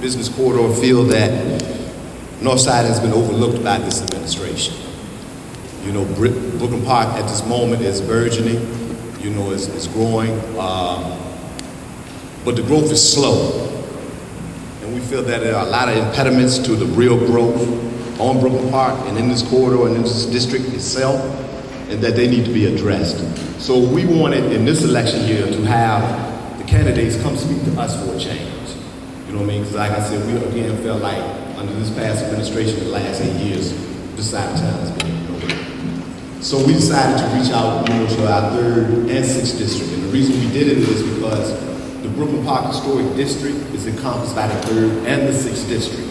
business corridor feel that Northside has been overlooked by this administration. You know, Brookland Park at this moment is burgeoning, you know, is growing, but the growth is slow. And we feel that there are a lot of impediments to the real growth on Brookland Park and in this corridor and in this district itself, and that they need to be addressed. So we wanted in this election year to have the candidates come speak to us for a change. You know what I mean? Because like I said, we again felt like under this past administration, the last 8 years, this side of town has been ignored. So we decided to reach out, you know, to our 3rd and 6th district. And the reason we did it is because the Brookland Park Historic District is encompassed by the 3rd and the 6th district.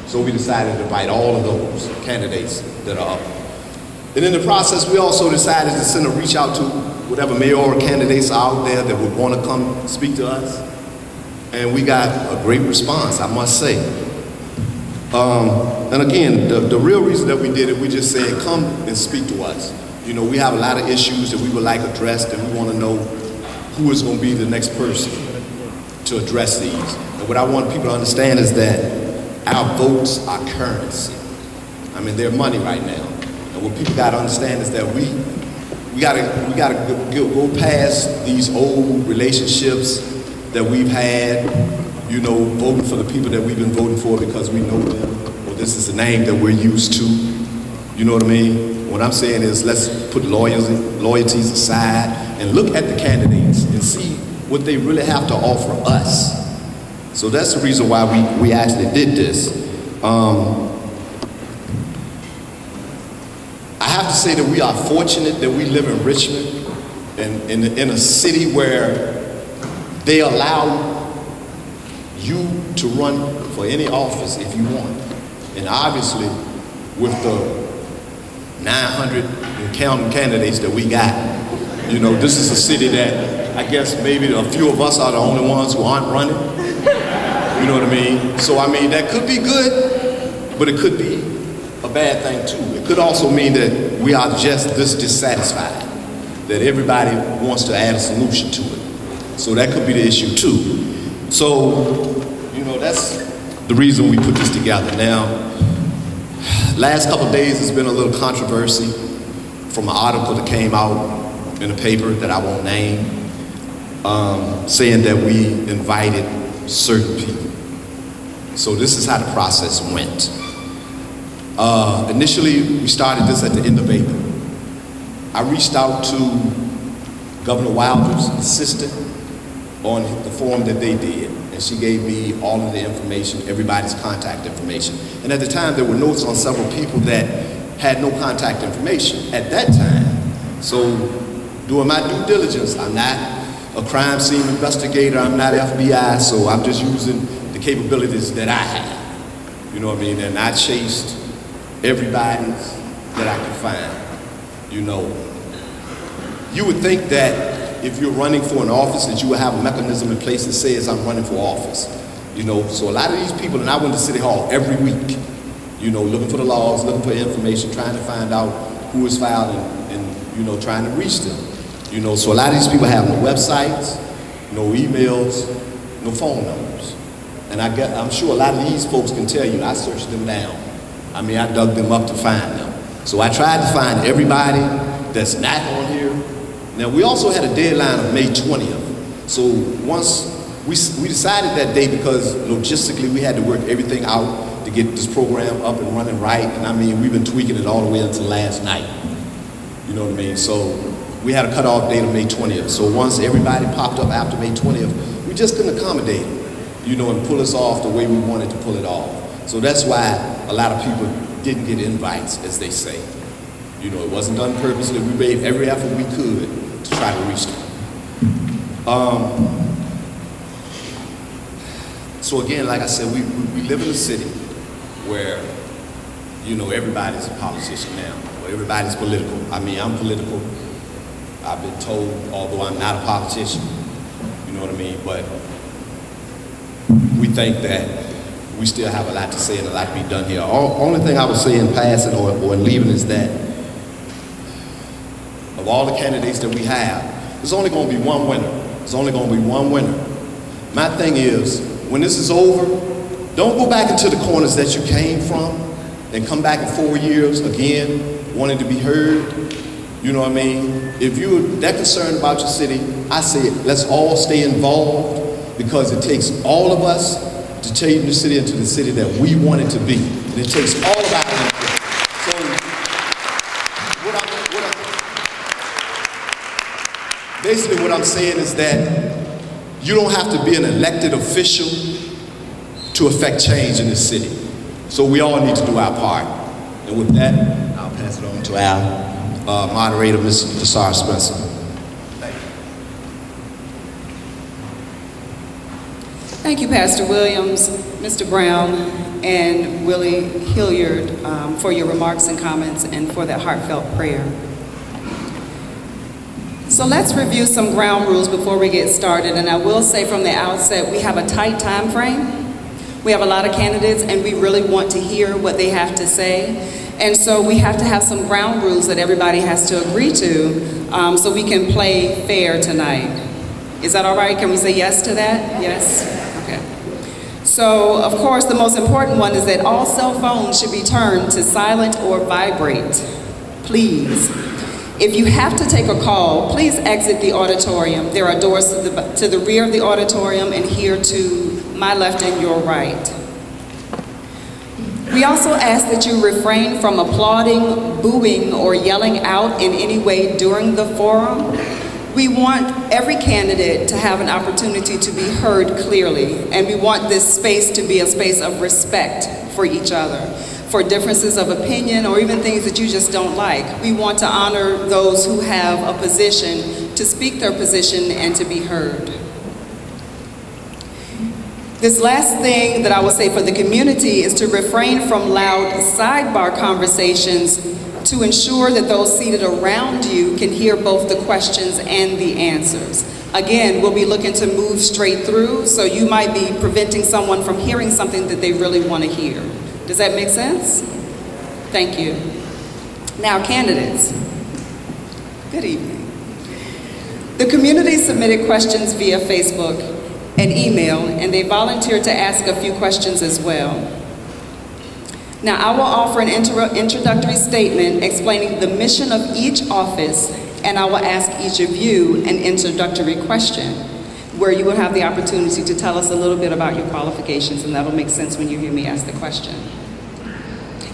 So we decided to invite all of those candidates that are up. And in the process, we also decided to send a reach out to whatever mayoral candidates are out there that would want to come speak to us. And we got a great response, I must say. And again, the real reason that we did it, we just said, come and speak to us. You know, we have a lot of issues that we would like addressed, and we want to know who is going to be the next person to address these. And what I want people to understand is that our votes are currency. I mean, they're money right now. And what people got to understand is that we gotta go past these old relationships that we've had, you know, voting for the people that we've been voting for because we know them, or this is a name that we're used to. You know what I mean? What I'm saying is let's put loyalties aside and look at the candidates and see what they really have to offer us. So that's the reason why we actually did this. I have to say that we are fortunate that we live in Richmond and in a city where they allow you to run for any office if you want. And obviously, with the 900 and counting candidates that we got, you know, this is a city that I guess maybe a few of us are the only ones who aren't running. You know what I mean? So I mean, that could be good, but it could be a bad thing too. It could also mean that we are just this dissatisfied, that everybody wants to add a solution to it. So that could be the issue too. So, you know, that's the reason we put this together. Now, last couple of days has been a little controversy from an article that came out in a paper that I won't name, saying that we invited certain people. So this is how the process went. Initially, we started this at the end of April. I reached out to Governor Wilder's assistant on the form that they did, and she gave me all of the information, everybody's contact information. And at the time, there were notes on several people that had no contact information at that time. So doing my due diligence, I'm not a crime scene investigator, I'm not FBI, so I'm just using the capabilities that I have. You know what I mean? And I chased everybody's that I could find, you know. You would think that if you're running for an office that you would have a mechanism in place that says I'm running for office, you know. So a lot of these people, and I went to City Hall every week, you know, looking for the laws, looking for information, trying to find out who is filed and you know, trying to reach them. You know, so a lot of these people have no websites, no emails, no phone numbers. And I'm sure a lot of these folks can tell you, I searched them down. I mean, I dug them up to find them. So I tried to find everybody that's not on here. Now, we also had a deadline of May 20th. So once we decided that day because logistically we had to work everything out to get this program up and running right. And I mean, we've been tweaking it all the way until last night. You know what I mean? So we had a cutoff date of May 20th. So once everybody popped up after May 20th, we just couldn't accommodate it, you know, and pull us off the way we wanted to pull it off. So that's why a lot of people didn't get invites, as they say. You know, it wasn't done purposely. We made every effort we could to try to reach them. So again, like I said, we live in a city where, you know, everybody's a politician now. Or everybody's political. I mean, I'm political. I've been told, although I'm not a politician, you know what I mean? But we think that we still have a lot to say and a lot to be done here. Only thing I would say in passing or in leaving is that of all the candidates that we have, there's only going to be one winner. There's only going to be one winner. My thing is, when this is over, Don't go back into the corners that you came from and come back in 4 years again, wanting to be heard. You know what I mean? If you're that concerned about your city, I say let's all stay involved, because it takes all of us to change the city into the city that we want it to be. And it takes all of our input. So basically what I'm saying is that you don't have to be an elected official to affect change in the city. So we all need to do our part. And with that, I'll pass it on to our moderator, Ms. Desar Spencer. Thank you, Pastor Williams, Mr. Brown, and Willie Hilliard for your remarks and comments and for that heartfelt prayer. So let's review some ground rules before we get started. And I will say from the outset, we have a tight time frame. We have a lot of candidates, and we really want to hear what they have to say. And so we have to have some ground rules that everybody has to agree to so we can play fair tonight. Is that all right? Can we say yes to that? Yes? Okay. So, of course, the most important one is that all cell phones should be turned to silent or vibrate. Please. If you have to take a call, please exit the auditorium. There are doors to the rear of the auditorium and here to my left and your right. We also ask that you refrain from applauding, booing, or yelling out in any way during the forum. We want every candidate to have an opportunity to be heard clearly, and we want this space to be a space of respect for each other, for differences of opinion or even things that you just don't like. We want to honor those who have a position to speak their position and to be heard. This last thing that I will say for the community is to refrain from loud sidebar conversations to ensure that those seated around you can hear both the questions and the answers. Again, we'll be looking to move straight through, so you might be preventing someone from hearing something that they really want to hear. Does that make sense? Thank you. Now, candidates. Good evening. The community submitted questions via Facebook and email, and they volunteered to ask a few questions as well. Now, I will offer an introductory statement explaining the mission of each office, and I will ask each of you an introductory question where you will have the opportunity to tell us a little bit about your qualifications, and that'll make sense when you hear me ask the question.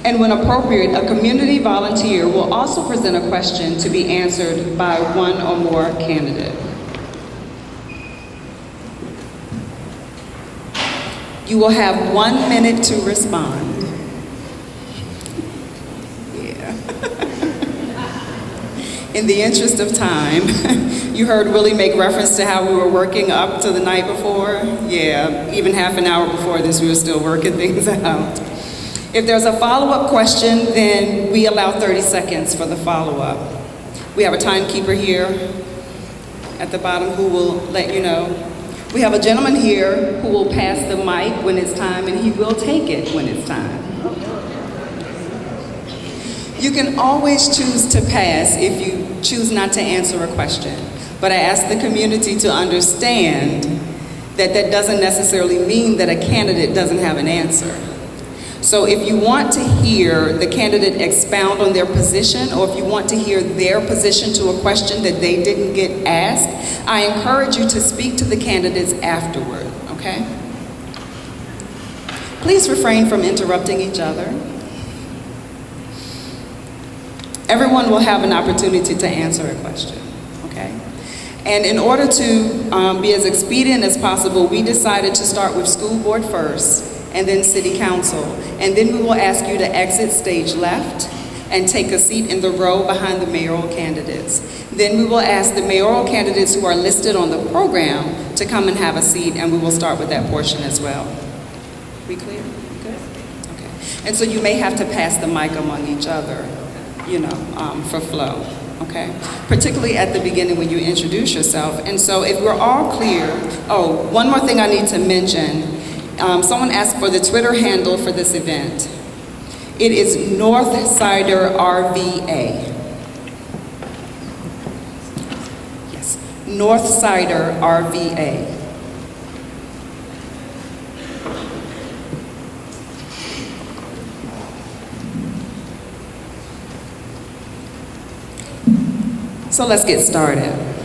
And when appropriate, a community volunteer will also present a question to be answered by one or more candidate. You will have 1 minute to respond. Yeah. In the interest of time, you heard Willie make reference to how we were working up to the night before. Yeah, even half an hour before this, we were still working things out. If there's a follow-up question, then we allow 30 seconds for the follow-up. We have a timekeeper here at the bottom who will let you know. We have a gentleman here who will pass the mic when it's time, and he will take it when it's time. You can always choose to pass if you choose not to answer a question, but I ask the community to understand that that doesn't necessarily mean that a candidate doesn't have an answer. So if you want to hear the candidate expound on their position, or if you want to hear their position to a question that they didn't get asked, I encourage you to speak to the candidates afterward, okay? Please refrain from interrupting each other. Everyone will have an opportunity to answer a question, okay? And in order to be as expedient as possible, we decided to start with school board first, and then city council. And then we will ask you to exit stage left and take a seat in the row behind the mayoral candidates. Then we will ask the mayoral candidates who are listed on the program to come and have a seat, and we will start with that portion as well. We clear? Good? Okay. And so you may have to pass the mic among each other, you know, for flow, okay? Particularly at the beginning when you introduce yourself. And so if we're all clear, oh, one more thing I need to mention. Someone asked for the Twitter handle for this event. It is Northsider RVA. Yes, Northsider RVA. So let's get started.